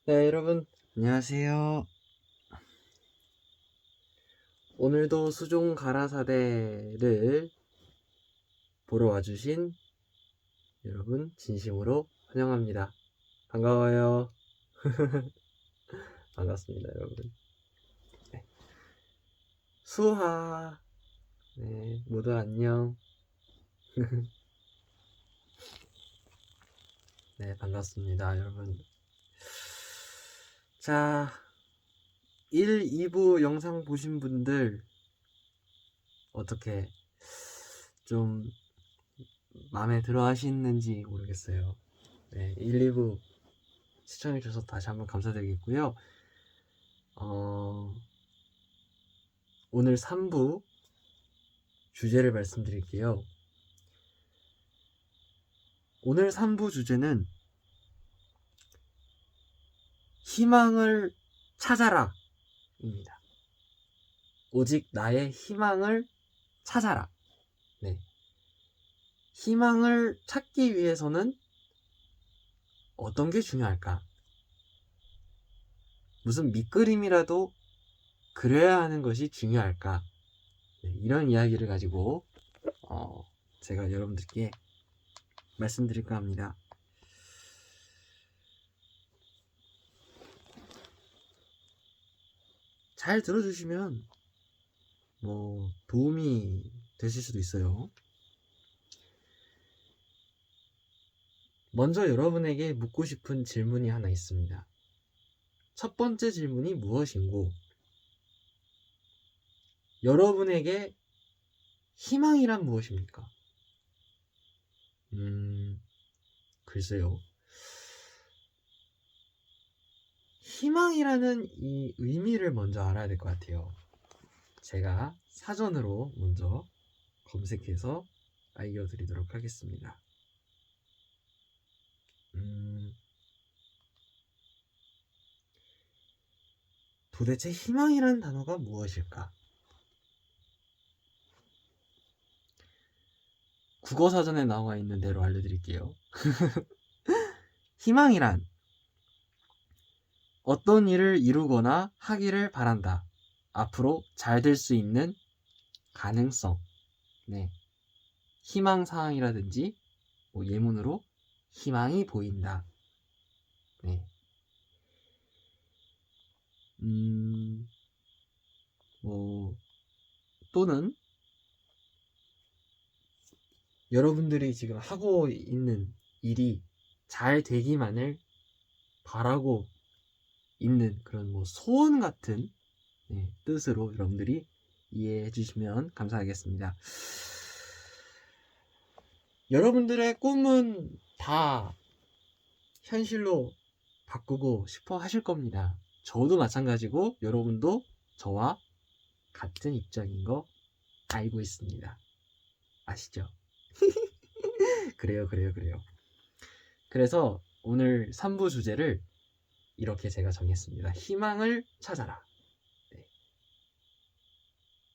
네, 여러분, 안녕하세요. 오늘도 수종 가라사대를 보러 와주신 여러분, 진심으로 환영합니다. 반가워요. 반갑습니다, 여러분. 네. 수하. 네, 모두 안녕. 네, 반갑습니다, 여러분. 자, 1, 2부 영상 보신 분들, 어떻게 좀 마음에 들어 하시는지 모르겠어요. 네, 1, 2부 시청해주셔서 다시 한번 감사드리겠고요. 오늘 3부 주제를 말씀드릴게요. 오늘 3부 주제는 희망을 찾아라 입니다. 오직 나의 희망을 찾아라. 네. 희망을 찾기 위해서는 어떤 게 중요할까? 무슨 밑그림이라도 그려야 하는 것이 중요할까? 네, 이런 이야기를 가지고 제가 여러분들께 말씀드릴까 합니다. 잘 들어주시면 도움이 되실 수도 있어요. 먼저 여러분에게 묻고 싶은 질문이 하나 있습니다. 첫 번째 질문이 무엇인고, 여러분에게 희망이란 무엇입니까? 글쎄요. 희망이라는 이 의미를 먼저 알아야 될 것 같아요. 제가 사전으로 먼저 검색해서 알려드리도록 하겠습니다. 도대체 희망이라는 단어가 무엇일까? 국어사전에 나와 있는 대로 알려드릴게요. 희망이란 어떤 일을 이루거나 하기를 바란다. 앞으로 잘 될 수 있는 가능성. 네. 희망사항이라든지 예문으로 희망이 보인다. 네. 또는 여러분들이 지금 하고 있는 일이 잘 되기만을 바라고 있는 그런 소원 같은 뜻으로 여러분들이 이해해 주시면 감사하겠습니다. 여러분들의 꿈은 다 현실로 바꾸고 싶어 하실 겁니다. 저도 마찬가지고 여러분도 저와 같은 입장인 거 알고 있습니다. 아시죠? 그래요. 그래서 오늘 3부 주제를 이렇게 제가 정했습니다. 희망을 찾아라. 네.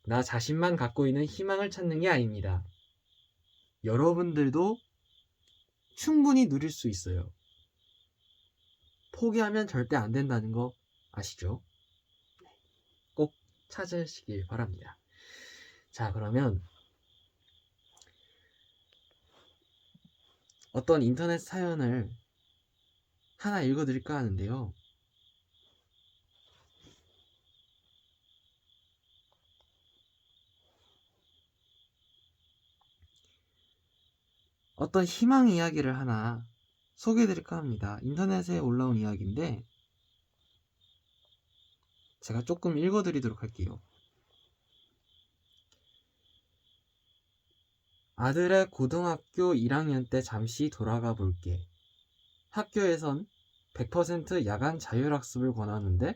나 자신만 갖고 있는 희망을 찾는 게 아닙니다. 여러분들도 충분히 누릴 수 있어요. 포기하면 절대 안 된다는 거 아시죠? 꼭 찾으시길 바랍니다. 자, 그러면 어떤 인터넷 사연을 하나 읽어드릴까 하는데요. 어떤 희망 이야기를 하나 소개해드릴까 합니다. 인터넷에 올라온 이야기인데 제가 조금 읽어드리도록 할게요. 아들의 고등학교 1학년 때 잠시 돌아가 볼게. 학교에선 100% 야간 자율학습을 권하는데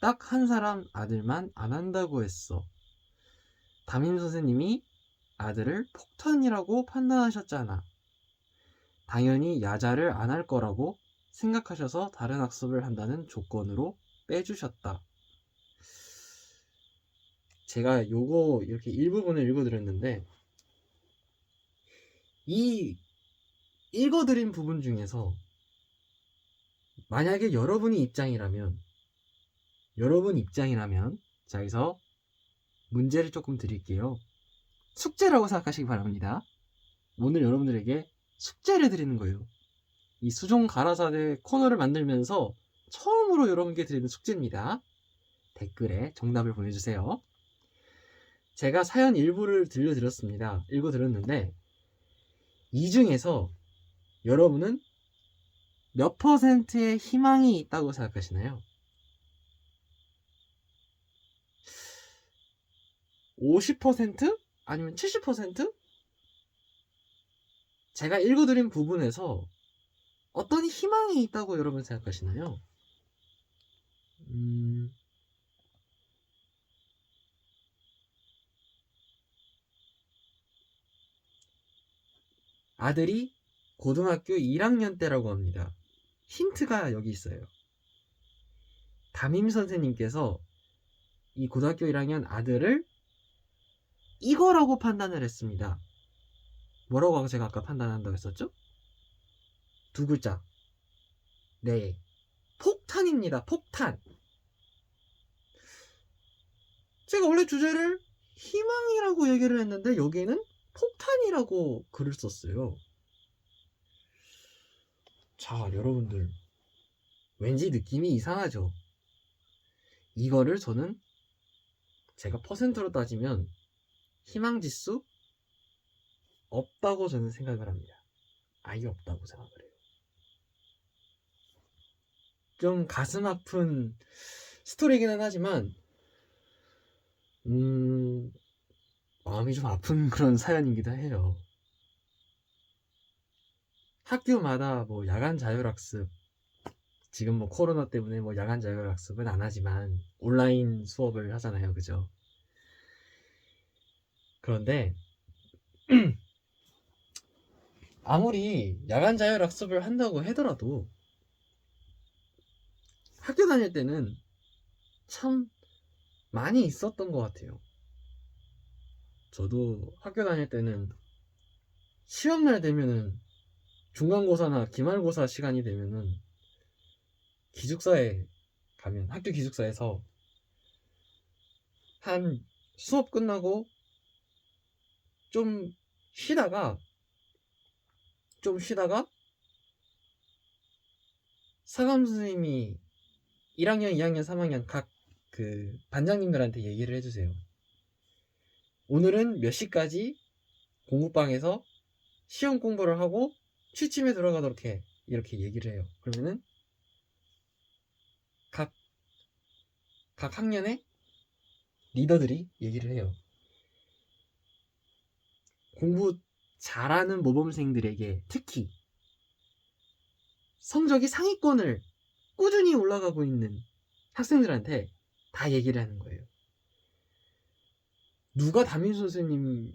딱 한 사람 아들만 안 한다고 했어. 담임 선생님이 아들을 폭탄이라고 판단하셨잖아. 당연히 야자를 안 할 거라고 생각하셔서 다른 학습을 한다는 조건으로 빼주셨다. 제가 요거 이렇게 일부분을 읽어드렸는데 이 읽어드린 부분 중에서 만약에 여러분 입장이라면 자, 여기서 문제를 조금 드릴게요. 숙제라고 생각하시기 바랍니다. 오늘 여러분들에게 숙제를 드리는 거예요. 이 수종 가라사대 코너를 만들면서 처음으로 여러분께 드리는 숙제입니다. 댓글에 정답을 보내주세요. 제가 사연 일부를 읽어드렸는데 이 중에서 여러분은 몇 퍼센트의 희망이 있다고 생각하시나요? 50%? 아니면 70%? 제가 읽어드린 부분에서 어떤 희망이 있다고 여러분 생각하시나요? 아들이 고등학교 1학년 때라고 합니다. 힌트가 여기 있어요. 담임 선생님께서 이 고등학교 1학년 아들을 이거라고 판단을 했습니다. 뭐라고 제가 아까 판단한다고 했었죠? 두 글자. 네. 폭탄입니다. 폭탄. 제가 원래 주제를 희망이라고 얘기를 했는데 여기는 폭탄이라고 글을 썼어요. 자, 여러분들 왠지 느낌이 이상하죠? 이거를 저는 제가 퍼센트로 따지면 희망지수 없다고 저는 생각을 합니다. 아예 없다고 생각을 해요. 좀 가슴 아픈 스토리이기는 하지만 마음이 좀 아픈 그런 사연이기도 해요. 학교마다 뭐 야간 자율학습, 지금 뭐 코로나 때문에 뭐 야간 자율학습은 안 하지만 온라인 수업을 하잖아요. 그죠? 그런데 아무리 야간 자율학습을 한다고 하더라도 학교 다닐 때는 참 많이 있었던 것 같아요. 저도 학교 다닐 때는 시험날 되면은 중간고사나 기말고사 시간이 되면은 기숙사에 가면 학교 기숙사에서 한 수업 끝나고 좀 쉬다가 사감 선생님이 1학년, 2학년, 3학년 각 그 반장님들한테 얘기를 해주세요. 오늘은 몇 시까지 공부방에서 시험 공부를 하고 취침에 들어가도록 해. 이렇게 얘기를 해요. 그러면은 각 학년의 리더들이 얘기를 해요. 공부 잘하는 모범생들에게 특히 성적이 상위권을 꾸준히 올라가고 있는 학생들한테 다 얘기를 하는 거예요. 누가 담임 선생님이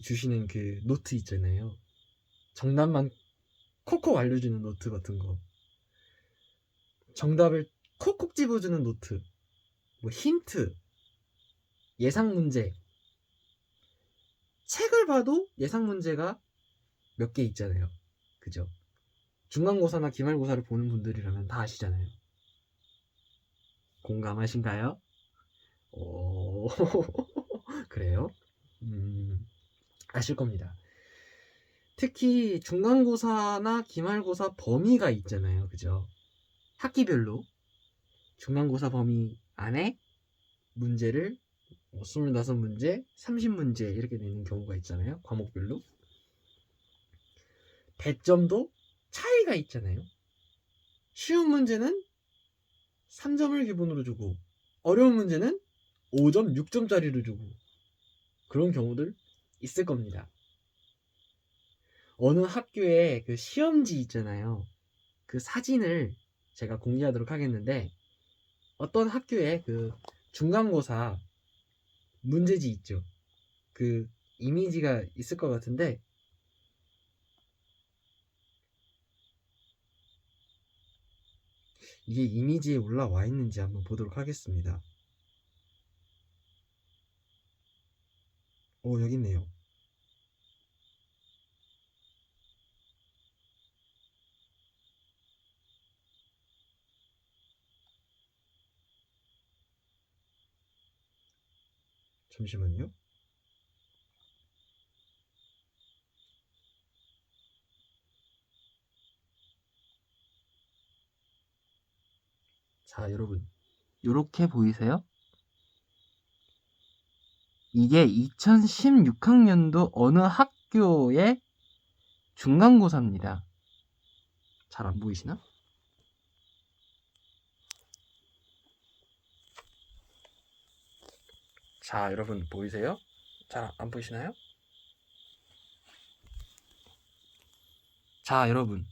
주시는 그 노트 있잖아요. 정답만 콕콕 알려주는 노트 같은 거. 정답을 콕콕 집어주는 노트. 뭐 힌트, 예상 문제. 책을 봐도 예상 문제가 몇 개 있잖아요. 그죠? 중간고사나 기말고사를 보는 분들이라면 다 아시잖아요. 공감하신가요? 오, 그래요? 아실 겁니다. 특히 중간고사나 기말고사 범위가 있잖아요. 그죠? 학기별로 중간고사 범위 안에 문제를 25문제, 30문제 이렇게 내는 경우가 있잖아요. 과목별로. 배점도 차이가 있잖아요. 쉬운 문제는 3점을 기본으로 주고 어려운 문제는 5점, 6점짜리를 주고 그런 경우들 있을 겁니다. 어느 학교에 그 시험지 있잖아요. 그 사진을 제가 공개하도록 하겠는데 어떤 학교에 그 중간고사 문제지 있죠. 그 이미지가 있을 것 같은데 이게 이미지에 올라와 있는지 한번 보도록 하겠습니다. 여기 있네요. 잠시만요. 자, 여러분. 요렇게 보이세요? 이게 2016학년도 어느 학교의 중간고사입니다. 잘 안 보이시나? 자, 여러분 보이세요? 잘 안 보이시나요? 자, 여러분.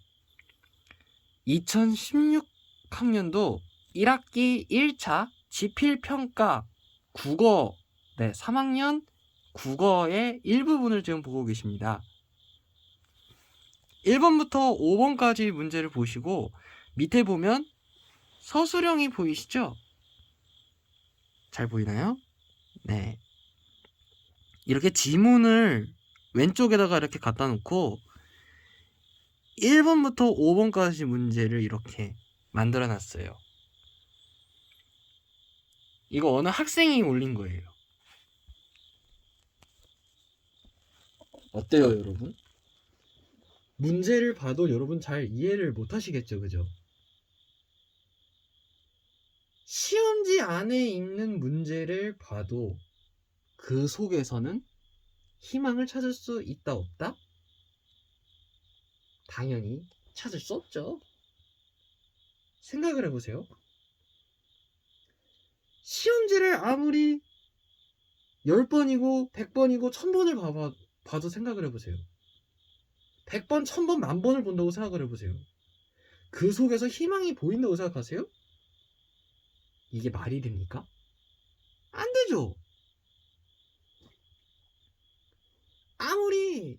2016학년도 1학기 1차 지필평가 국어 3학년 국어의 일부분을 지금 보고 계십니다. 1번부터 5번까지 문제를 보시고 밑에 보면 서술형이 보이시죠? 잘 보이나요? 네. 이렇게 지문을 왼쪽에다가 이렇게 갖다 놓고 1번부터 5번까지 문제를 이렇게 만들어 놨어요. 이거 어느 학생이 올린 거예요. 어때요, 여러분? 문제를 봐도 여러분 잘 이해를 못 하시겠죠, 그죠? 시험지 안에 있는 문제를 봐도 그 속에서는 희망을 찾을 수 있다, 없다? 당연히 찾을 수 없죠. 생각을 해보세요. 시험지를 아무리 10번이고 100번이고 1000번을 봐도 생각을 해보세요. 100번, 1000번, 만번을 본다고 생각을 해보세요. 그 속에서 희망이 보인다고 생각하세요? 이게 말이 됩니까? 안 되죠. 아무리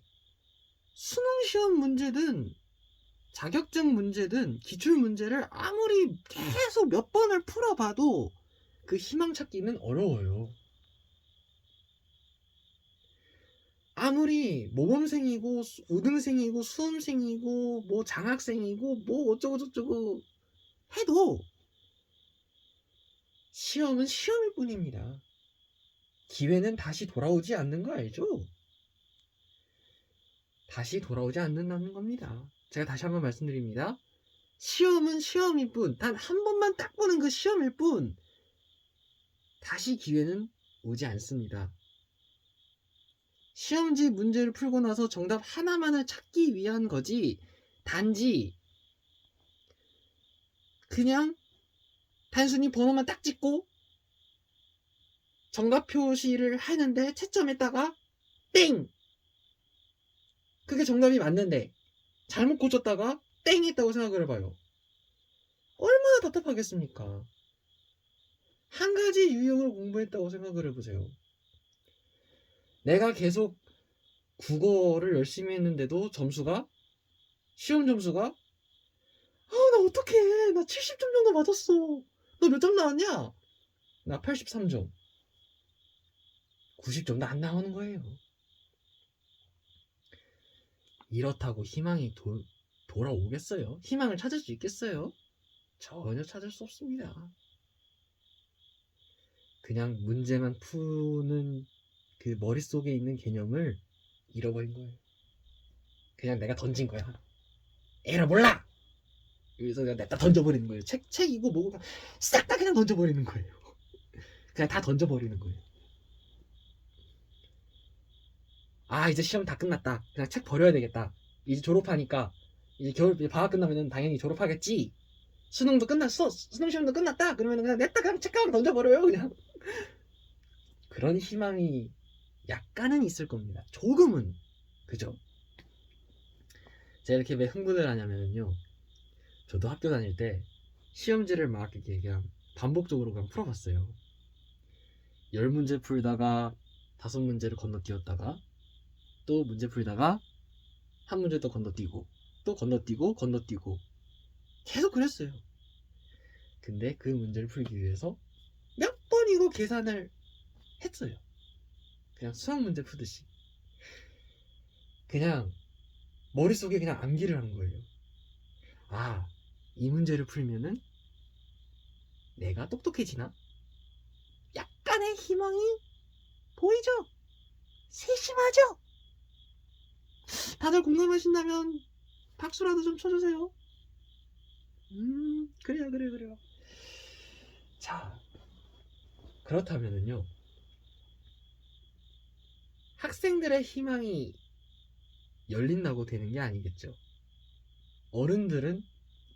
수능시험 문제든 자격증 문제든 기출 문제를 아무리 계속 몇 번을 풀어봐도 그 희망 찾기는 어려워요. 아무리 모범생이고 우등생이고 수험생이고 뭐 장학생이고 뭐 어쩌고 저쩌고 해도 시험은 시험일 뿐입니다. 기회는 다시 돌아오지 않는 거 알죠? 다시 돌아오지 않는다는 겁니다. 제가 다시 한번 말씀드립니다. 시험은 시험일 뿐, 단 한 번만 딱 보는 그 시험일 뿐, 다시 기회는 오지 않습니다. 시험지 문제를 풀고 나서 정답 하나만을 찾기 위한 거지, 단지 그냥 단순히 번호만 딱 찍고 정답 표시를 하는데 채점했다가 땡! 그게 정답이 맞는데 잘못 고쳤다가 땡 했다고 생각을 해봐요. 얼마나 답답하겠습니까? 한 가지 유형을 공부했다고 생각을 해보세요. 내가 계속 국어를 열심히 했는데도 점수가, 시험 점수가, 나 어떡해. 나 70점 정도 맞았어. 너 몇 점 나왔냐? 나 83점. 90점도 안 나오는 거예요. 이렇다고 희망이 돌아오겠어요? 희망을 찾을 수 있겠어요? 전혀 찾을 수 없습니다. 그냥 문제만 푸는 그 머릿속에 있는 개념을 잃어버린 거예요. 그냥 내가 던진 거야. 에라 몰라! 여기서 그냥 냅다 던져버리는 거예요. 책이고 뭐고 싹 다 그냥 던져버리는 거예요. 그냥 다 던져버리는 거예요. 아, 이제 시험 다 끝났다. 그냥 책 버려야 되겠다. 이제 졸업하니까 이제 겨울 방학 끝나면 당연히 졸업하겠지. 수능도 끝났어. 수능 시험도 끝났다. 그러면 그냥 냅다 그냥 책가방 던져버려요. 그냥. 그런 희망이 약간은 있을 겁니다. 조금은. 그죠? 제가 이렇게 왜 흥분을 하냐면요. 저도 학교 다닐 때 시험지를 막 이렇게 그냥 반복적으로 그냥 풀어봤어요. 10문제 풀다가 5문제를 건너뛰었다가 또 문제 풀다가 한 문제 또 건너뛰고 또 건너뛰고 계속 그랬어요. 근데 그 문제를 풀기 위해서 몇 번이고 계산을 했어요. 그냥 수학 문제 푸듯이. 그냥 머릿속에 그냥 암기를 한 거예요. 아, 이 문제를 풀면은 내가 똑똑해지나? 약간의 희망이 보이죠? 세심하죠? 다들 공감하신다면 박수라도 좀 쳐주세요. 그래요. 자, 그렇다면은요, 학생들의 희망이 열린다고 되는 게 아니겠죠. 어른들은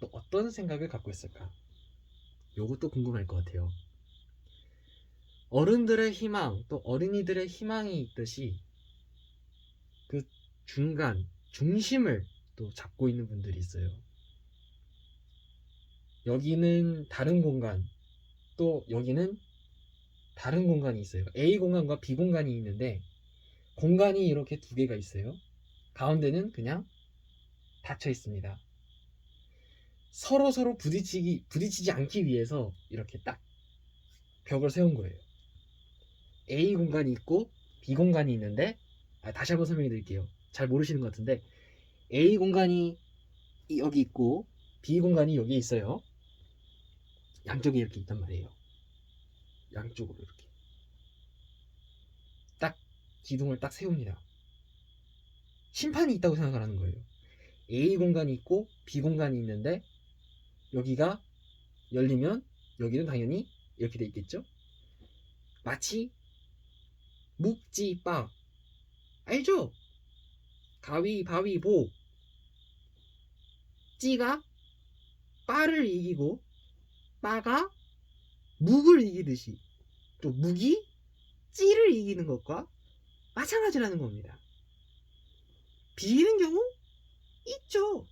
또 어떤 생각을 갖고 있을까? 요것도 궁금할 것 같아요. 어른들의 희망, 또 어린이들의 희망이 있듯이 그 중간, 중심을 또 잡고 있는 분들이 있어요. 여기는 다른 공간, 또 여기는 다른 공간이 있어요. A 공간과 B 공간이 있는데 공간이 이렇게 두 개가 있어요. 가운데는 그냥 닫혀 있습니다. 서로 부딪히지 않기 위해서 이렇게 딱 벽을 세운 거예요. A 공간이 있고 B 공간이 있는데, 다시 한번 설명해 드릴게요. 잘 모르시는 것 같은데, A 공간이 여기 있고 B 공간이 여기 있어요. 양쪽에 이렇게 있단 말이에요. 양쪽으로 이렇게 딱 기둥을 딱 세웁니다. 심판이 있다고 생각을 하는 거예요. A 공간이 있고 B 공간이 있는데 여기가 열리면 여기는 당연히 이렇게 돼 있겠죠. 마치 묵지빠, 알죠? 가위바위보. 찌가 빠를 이기고 빠가 묵을 이기듯이 또 묵이 찌를 이기는 것과 마찬가지라는 겁니다. 비기는 경우 있죠.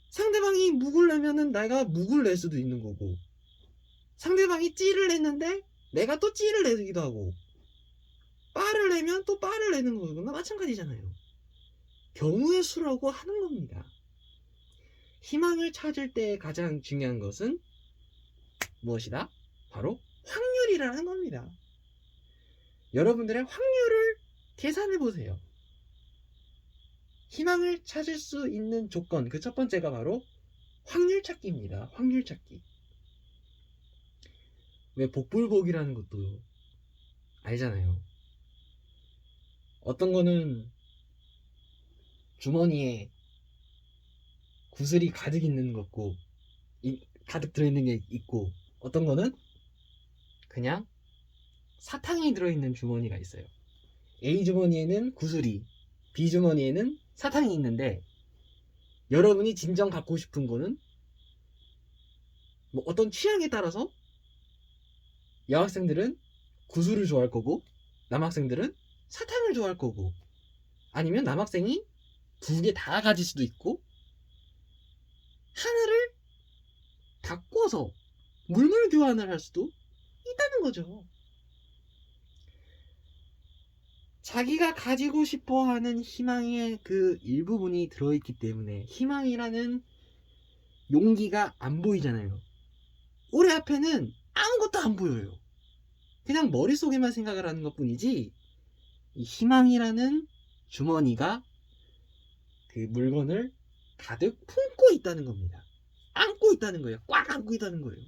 상대방이 묵을 내면은 내가 묵을 낼 수도 있는 거고, 상대방이 찌를 냈는데 내가 또 찌를 내기도 하고, 빠를 내면 또 빠를 내는 거거나 마찬가지잖아요. 경우의 수라고 하는 겁니다. 희망을 찾을 때 가장 중요한 것은 무엇이다? 바로 확률이라는 겁니다. 여러분들의 확률을 계산해 보세요. 희망을 찾을 수 있는 조건, 그 첫 번째가 바로 확률 찾기입니다. 확률 찾기. 왜 복불복이라는 것도 알잖아요. 어떤 거는 주머니에 구슬이 가득 있는 거고, 가득 들어있는 게 있고, 어떤 거는 그냥 사탕이 들어있는 주머니가 있어요. A 주머니에는 구슬이, B 주머니에는 사탕이 있는데, 여러분이 진정 갖고 싶은 거는 뭐 어떤 취향에 따라서 여학생들은 구슬을 좋아할 거고, 남학생들은 사탕을 좋아할 거고, 아니면 남학생이 두 개 다 가질 수도 있고, 하나를 바꿔서 물물 교환을 할 수도 있다는 거죠. 자기가 가지고 싶어 하는 희망의 그 일부분이 들어있기 때문에 희망이라는 용기가 안 보이잖아요. 올해 앞에는 아무것도 안 보여요. 그냥 머릿속에만 생각을 하는 것 뿐이지, 이 희망이라는 주머니가 그 물건을 가득 품고 있다는 겁니다. 안고 있다는 거예요. 꽉 안고 있다는 거예요.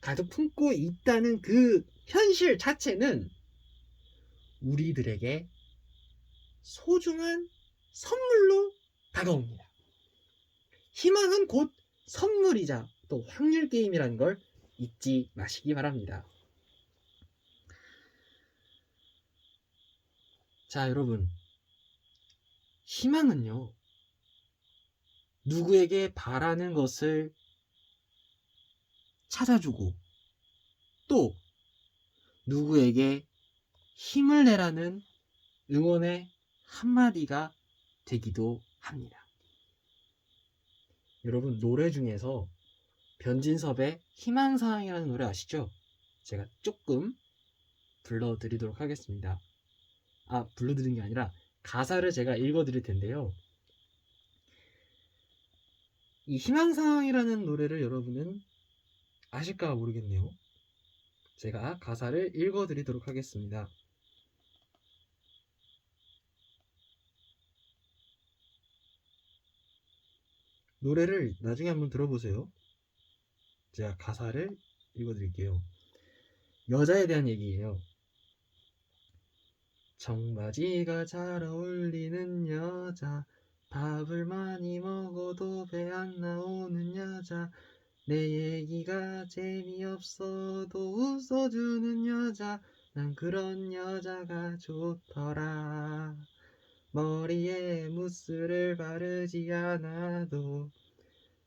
가득 품고 있다는 그 현실 자체는 우리들에게 소중한 선물로 다가옵니다. 희망은 곧 선물이자 또 확률 게임이라는 걸 잊지 마시기 바랍니다. 자, 여러분, 희망은요, 누구에게 바라는 것을 찾아주고 또 누구에게 힘을 내라는 응원의 한마디가 되기도 합니다. 여러분, 노래 중에서 변진섭의 희망사항이라는 노래 아시죠? 제가 조금 불러드리도록 하겠습니다. 불러드린 게 아니라 가사를 제가 읽어드릴 텐데요. 이 희망사항이라는 노래를 여러분은 아실까 모르겠네요. 제가 가사를 읽어드리도록 하겠습니다. 노래를 나중에 한번 들어보세요. 제가 가사를 읽어드릴게요. 여자에 대한 얘기예요. 청바지가 잘 어울리는 여자, 밥을 많이 먹어도 배 안 나오는 여자, 내 얘기가 재미없어도 웃어주는 여자, 난 그런 여자가 좋더라. 머리에 무스를 바르지 않아도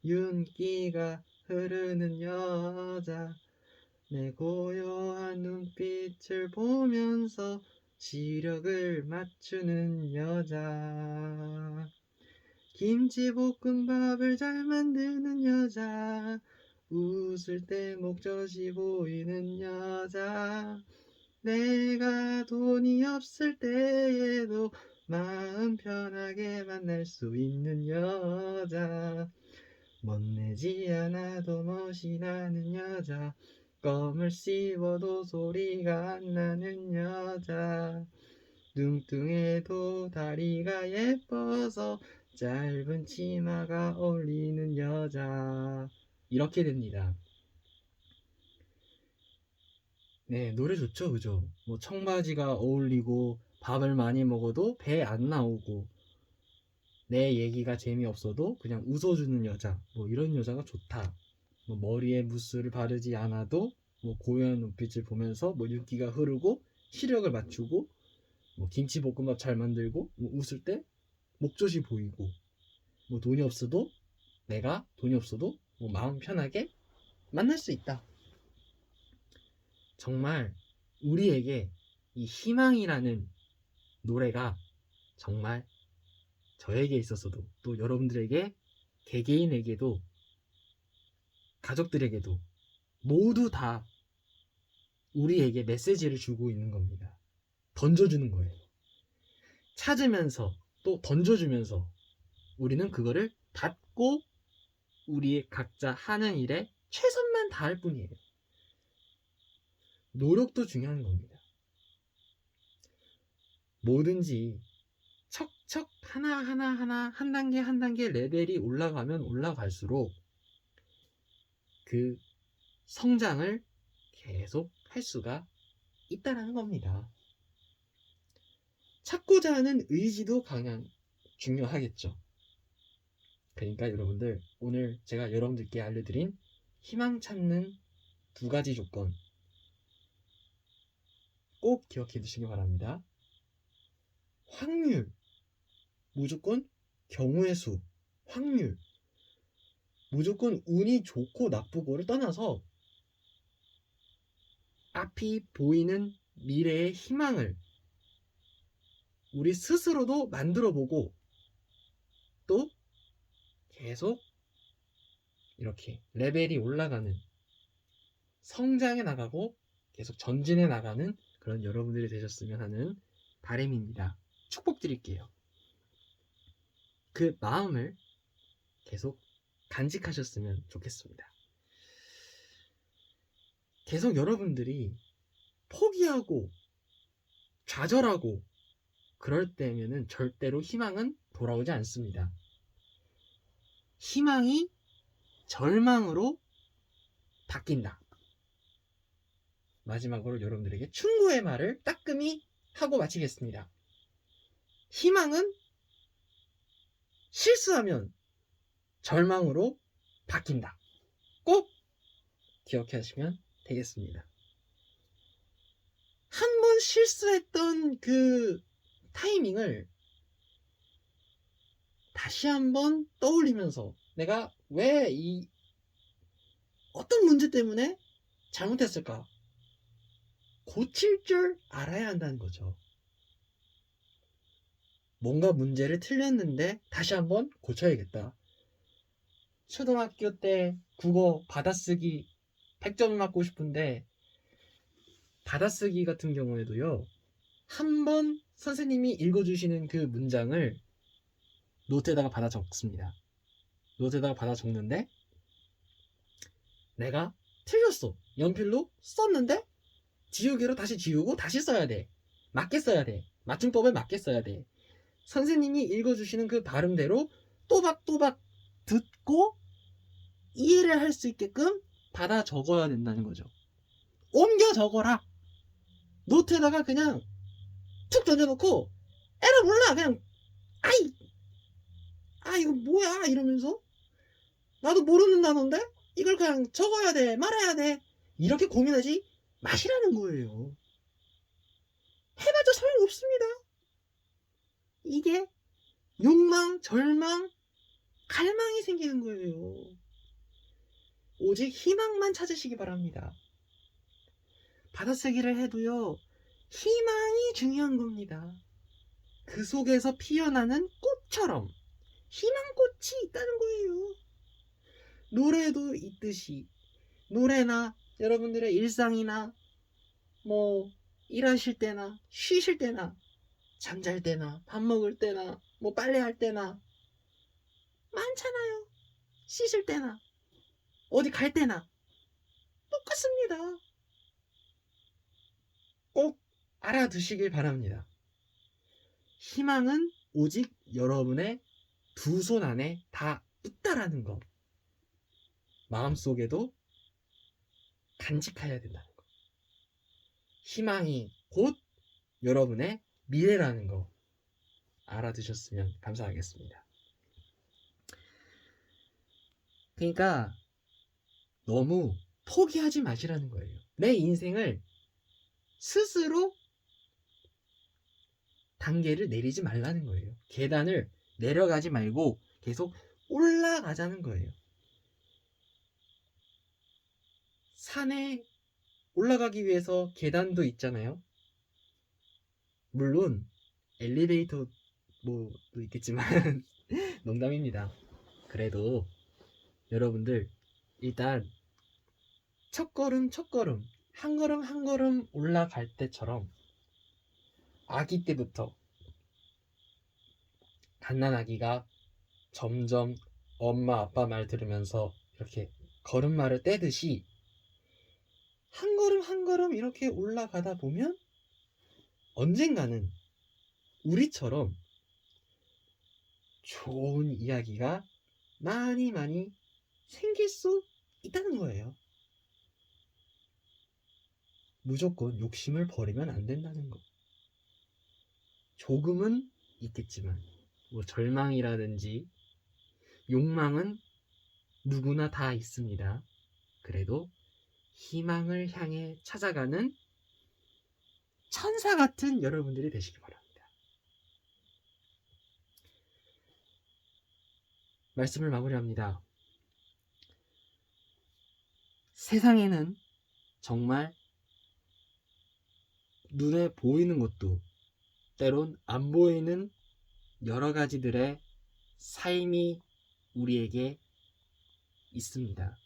윤기가 흐르는 여자, 내 고요한 눈빛을 보면서 시력을 맞추는 여자, 김치볶음밥을 잘 만드는 여자, 웃을 때 목젖이 보이는 여자, 내가 돈이 없을 때에도 마음 편하게 만날 수 있는 여자, 멋내지 않아도 멋이 나는 여자, 껌을 씹어도 소리가 안 나는 여자, 뚱뚱해도 다리가 예뻐서 짧은 치마가 어울리는 여자. 이렇게 됩니다. 네, 노래 좋죠, 그죠? 뭐 청바지가 어울리고 밥을 많이 먹어도 배 안 나오고 내 얘기가 재미없어도 그냥 웃어주는 여자, 뭐 이런 여자가 좋다. 뭐 머리에 무스를 바르지 않아도 뭐 고요한 눈빛을 보면서 뭐 윤기가 흐르고 시력을 맞추고 뭐 김치볶음밥 잘 만들고 뭐 웃을 때 목젖이 보이고 뭐 내가 돈이 없어도 뭐 마음 편하게 만날 수 있다. 정말 우리에게 이 희망이라는 노래가 정말 저에게 있어서도 또 여러분들에게 개개인에게도 가족들에게도 모두 다 우리에게 메시지를 주고 있는 겁니다. 던져주는 거예요. 찾으면서 또 던져주면서 우리는 그거를 받고 우리의 각자 하는 일에 최선만 다할 뿐이에요. 노력도 중요한 겁니다. 뭐든지 척척 하나하나 한 단계 한 단계 레벨이 올라가면 올라갈수록 그 성장을 계속 할 수가 있다는 겁니다. 찾고자 하는 의지도 중요하겠죠. 그러니까 여러분들, 오늘 제가 여러분들께 알려드린 희망 찾는 2가지 조건 꼭 기억해 두시기 바랍니다. 확률, 무조건 경우의 수, 확률, 무조건 운이 좋고 나쁘고를 떠나서 앞이 보이는 미래의 희망을 우리 스스로도 만들어보고 또 계속 이렇게 레벨이 올라가는, 성장해 나가고 계속 전진해 나가는 그런 여러분들이 되셨으면 하는 바람입니다. 축복드릴게요. 그 마음을 계속 간직하셨으면 좋겠습니다. 계속 여러분들이 포기하고 좌절하고 그럴 때면은 절대로 희망은 돌아오지 않습니다. 희망이 절망으로 바뀐다. 마지막으로 여러분들에게 충고의 말을 따끔히 하고 마치겠습니다. 희망은 실수하면 절망으로 바뀐다. 꼭 기억해 하시면 되겠습니다. 한 번 실수했던 그 타이밍을 다시 한번 떠올리면서 내가 왜 어떤 문제 때문에 잘못했을까? 고칠 줄 알아야 한다는 거죠. 뭔가 문제를 틀렸는데 다시 한번 고쳐야겠다. 초등학교 때 국어 받아쓰기 100점 맞고 싶은데 받아쓰기 같은 경우에도요, 한번 선생님이 읽어주시는 그 문장을 노트에다가 받아 적습니다. 노트에다가 받아 적는데 내가 틀렸어. 연필로 썼는데 지우개로 다시 지우고 다시 써야 돼. 맞게 써야 돼. 맞춤법에 맞게 써야 돼. 선생님이 읽어주시는 그 발음대로 또박또박 듣고 이해를 할 수 있게끔 받아 적어야 된다는 거죠. 옮겨 적어라. 노트에다가 그냥 툭 던져놓고 에라 몰라 그냥 아이 이거 뭐야 이러면서 나도 모르는 단어인데 이걸 그냥 적어야 돼 말아야 돼 이렇게 고민하지 마시라는 거예요. 해봤자 소용없습니다. 이게 욕망, 절망, 갈망이 생기는 거예요. 오직 희망만 찾으시기 바랍니다. 받아쓰기를 해도요, 희망이 중요한 겁니다. 그 속에서 피어나는 꽃처럼 희망꽃이 있다는 거예요. 노래도 있듯이 노래나 여러분들의 일상이나 뭐 일하실 때나 쉬실 때나 잠잘 때나 밥 먹을 때나 뭐 빨래할 때나 많잖아요. 씻을 때나 어디 갈 때나 똑같습니다. 꼭 알아두시길 바랍니다. 희망은 오직 여러분의 두 손 안에 다 있다라는 거. 마음속에도 간직해야 된다는 거. 희망이 곧 여러분의 미래라는 거 알아두셨으면 감사하겠습니다. 그러니까 너무 포기하지 마시라는 거예요. 내 인생을 스스로 단계를 내리지 말라는 거예요. 계단을 내려가지 말고 계속 올라가자는 거예요. 산에 올라가기 위해서 계단도 있잖아요. 물론 엘리베이터 뭐도 있겠지만 농담입니다. 그래도 여러분들 일단 첫걸음 한 걸음 한 걸음 올라갈 때처럼 아기 때부터 갓난아기가 점점 엄마 아빠 말 들으면서 이렇게 걸음마를 떼듯이 한 걸음 한 걸음 이렇게 올라가다 보면 언젠가는 우리처럼 좋은 이야기가 많이 생길 수 있다는 거예요. 무조건 욕심을 버리면 안 된다는 거. 조금은 있겠지만 뭐 절망이라든지 욕망은 누구나 다 있습니다. 그래도 희망을 향해 찾아가는 천사 같은 여러분들이 되시기 바랍니다. 말씀을 마무리합니다. 세상에는 정말 눈에 보이는 것도 때론 안 보이는 여러 가지들의 삶이 우리에게 있습니다.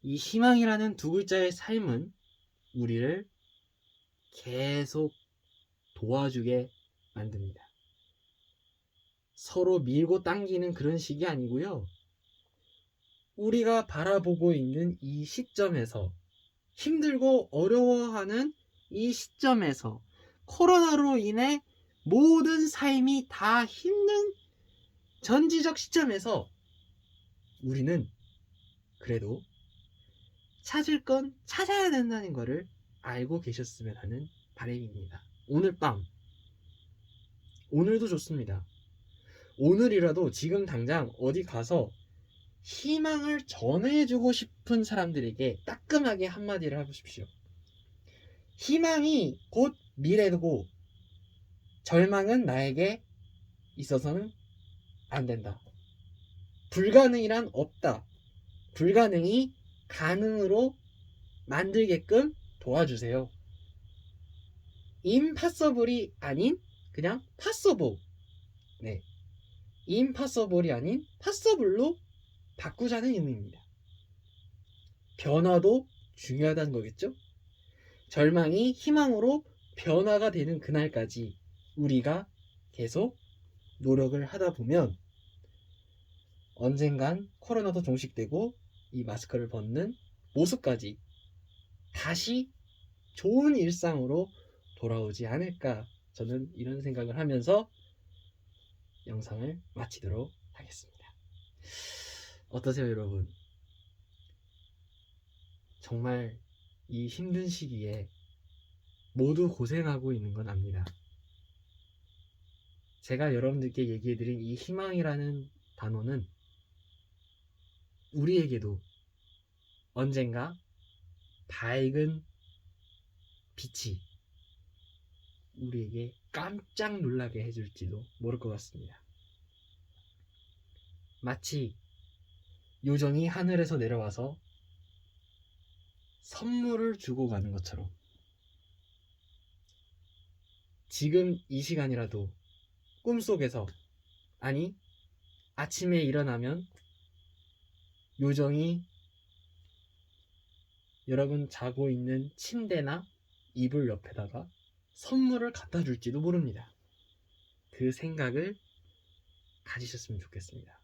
이 희망이라는 두 글자의 삶은 우리를 계속 도와주게 만듭니다. 서로 밀고 당기는 그런 식이 아니고요. 우리가 바라보고 있는 이 시점에서 힘들고 어려워하는 이 시점에서 코로나로 인해 모든 삶이 다 힘든 전지적 시점에서 우리는 그래도 찾을 건 찾아야 된다는 것을 알고 계셨으면 하는 바람입니다. 오늘 밤, 오늘도 좋습니다. 오늘이라도 지금 당장 어디 가서 희망을 전해주고 싶은 사람들에게 따끔하게 한마디를 해보십시오. 희망이 곧 미래고 절망은 나에게 있어서는 안 된다. 불가능이란 없다. 불가능이 가능으로 만들게끔 도와주세요. 임파서블이 아닌 그냥 파서블. 네. 임파서블이 아닌 파서블로 바꾸자는 의미입니다. 변화도 중요하다는 거겠죠? 절망이 희망으로 변화가 되는 그날까지 우리가 계속 노력을 하다 보면 언젠간 코로나도 종식되고 이 마스크를 벗는 모습까지 다시 좋은 일상으로 돌아오지 않을까, 저는 이런 생각을 하면서 영상을 마치도록 하겠습니다. 어떠세요, 여러분? 정말 이 힘든 시기에 모두 고생하고 있는 건 압니다. 제가 여러분들께 얘기해드린 이 희망이라는 단어는 우리에게도 언젠가 밝은 빛이 우리에게 깜짝 놀라게 해줄지도 모를 것 같습니다. 마치 요정이 하늘에서 내려와서 선물을 주고 가는 것처럼 지금 이 시간이라도 꿈속에서, 아니 아침에 일어나면 요정이 여러분 자고 있는 침대나 이불 옆에다가 선물을 갖다 줄지도 모릅니다. 그 생각을 가지셨으면 좋겠습니다.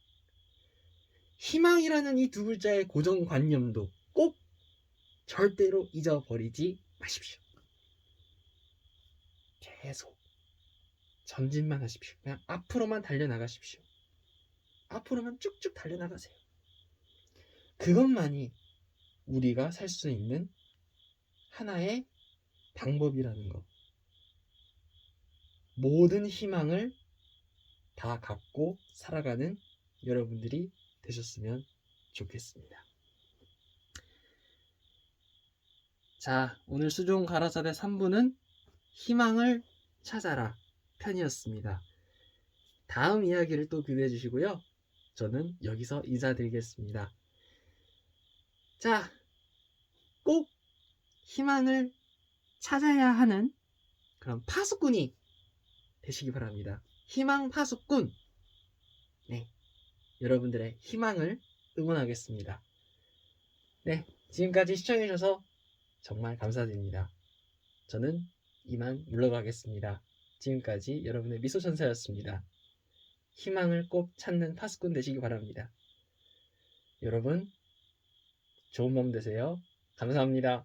희망이라는 이 두 글자의 고정관념도 꼭 절대로 잊어버리지 마십시오. 계속 전진만 하십시오. 그냥 앞으로만 달려나가십시오. 앞으로만 쭉쭉 달려나가세요. 그것만이 우리가 살 수 있는 하나의 방법이라는 것. 모든 희망을 다 갖고 살아가는 여러분들이 되셨으면 좋겠습니다. 자, 오늘 수종 가라사대 3부는 희망을 찾아라 편이었습니다. 다음 이야기를 또 기대해 주시고요. 저는 여기서 인사드리겠습니다. 자, 꼭 희망을 찾아야 하는 그런 파수꾼이 되시기 바랍니다. 희망 파수꾼. 네, 여러분들의 희망을 응원하겠습니다. 네, 지금까지 시청해 주셔서 정말 감사드립니다. 저는 이만 물러가겠습니다. 지금까지 여러분의 미소천사였습니다. 희망을 꼭 찾는 파수꾼 되시기 바랍니다. 여러분, 좋은 밤 되세요. 감사합니다.